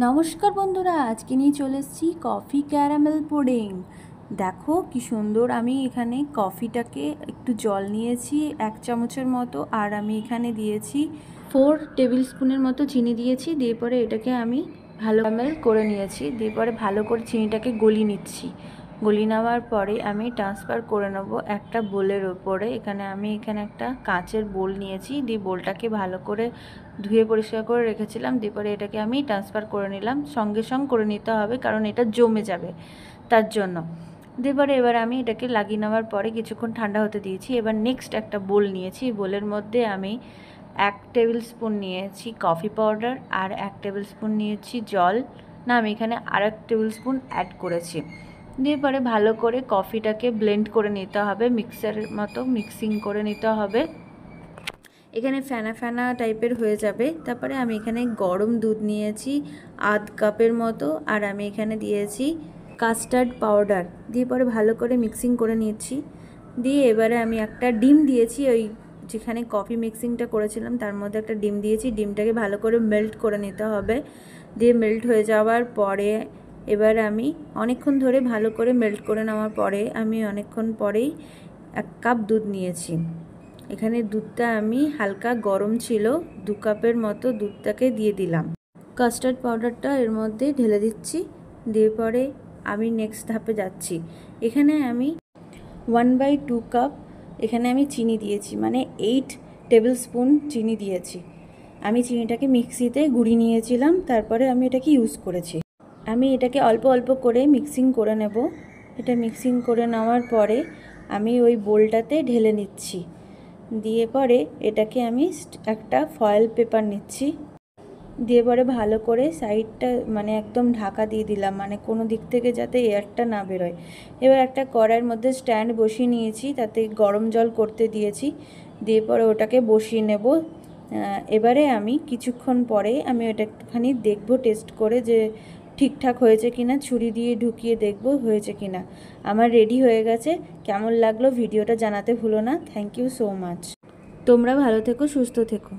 নমস্কার বন্ধুরা, আজকে নিয়ে চলে এসেছি কফি ক্যারামেল পুডিং। দেখো কি সুন্দর। আমি এখানে কফিটাকে একটু জল নিয়েছি 1 চামচের মতো, আর আমি এখানে দিয়েছি 4 টেবিল স্পুনের মতো চিনি দিয়েছি। দিয়ে পরে এটাকে আমি ভালো ক্যারামেল করে নিয়েছি। দিয়ে পরে ভালো করে চিনিটাকে গলিয়ে নিচ্ছি। গলিয়ে নেওয়ার পরে আমি ট্রান্সফার করে নেব একটা বোলের ওপরে। এখানে একটা কাঁচের বোল নিয়েছি। দিয়ে বোলটাকে ভালো করে ধুয়ে পরিষ্কার করে রেখেছিলাম। দিয়ে পরে এটাকে আমি ট্রান্সফার করে নিলাম। সঙ্গে করে নিতে হবে, কারণ এটা জমে যাবে তার জন্য। দিয়ে পরে এবার আমি এটাকে লাগিয়ে নেওয়ার পরে কিছুক্ষণ ঠান্ডা হতে দিয়েছি। এবার নেক্সট একটা বোল নিয়েছি। বোলের মধ্যে আমি 1 টেবিল স্পুন নিয়েছি কফি পাউডার, আর 1 টেবিল স্পুন নিয়েছি জল। না, আমি এখানে আর 1 টেবিল স্পুন অ্যাড করেছি। দিয়ে পরে ভালো করে কফিটাকে ব্লেন্ড করে নিতে হবে, মিক্সারের মতো মিক্সিং করে নিতে হবে। এখানে ফেনা ফেনা টাইপের হয়ে যাবে। তারপরে আমি এখানে গরম দুধ নিয়েছি 1/2 কাপের মতো, আর আমি এখানে দিয়েছি কাস্টার্ড পাউডার। দিয়ে পরে ভালো করে মিক্সিং করে নিচ্ছি। দিয়ে এবারে আমি একটা ডিম দিয়েছি, ওই যেখানে কফি মিক্সিংটা করেছিলাম তার মধ্যে একটা ডিম দিয়েছি। ডিমটাকে ভালো করে মেল্ট করে নিতে হবে। দিয়ে মেল্ট হয়ে যাওয়ার পরে এবার আমি অনেকক্ষণ ধরে ভালো করে মেল্ট করে নেওয়ার পরে আমি অনেকক্ষণ পরেই 1 কাপ দুধ নিয়েছি। এখানে দুধটা আমি হালকা গরম ছিল, 2 কাপের মতো দুধটাকে দিয়ে দিলাম। কাস্টার্ড পাউডারটা এর মধ্যে ঢেলে দিচ্ছি। দিয়ে পরে আমি নেক্সট ধাপে যাচ্ছি। এখানে আমি 1/2 কাপ এখানে আমি চিনি দিয়েছি, মানে 8 টেবিল স্পুন চিনি দিয়েছি। আমি চিনিটাকে মিক্সিতে গুঁড়িয়ে নিয়েছিলাম, তারপরে আমি এটাকে ইউজ করেছি। আমি এটাকে অল্প অল্প করে মিক্সিং করে নেব। এটা মিক্সিং করে নেওয়ার পরে আমি ওই বোলটাতে ঢেলে নিচ্ছি। দিয়ে পরে এটাকে আমি একটা ফয়েল পেপার নিচ্ছি। দিয়ে পরে ভালো করে সাইডটা মানে একদম ঢাকা দিয়ে দিলাম, মানে কোনো দিক থেকে যাতে এয়ারটা না বেরোয়। এবার একটা কড়াইয়ের মধ্যে স্ট্যান্ড বসিয়ে নিয়েছি, তাতে গরম জল করতে দিয়েছি। দিয়ে পরে ওটাকে বসিয়ে নেব। এবারে আমি কিছুক্ষণ পরে আমি ওটা একটুখানি দেখব টেস্ট করে যে ঠিকঠাক হয়েছে কিনা, ছুরি দিয়ে ঢুকিয়ে দেখব হয়েছে কিনা। আমার রেডি হয়ে গেছে। কেমন লাগলো ভিডিওটা জানাতে ভুলো না। Thank you so much. তোমরা ভালো থেকো, সুস্থ থেকো।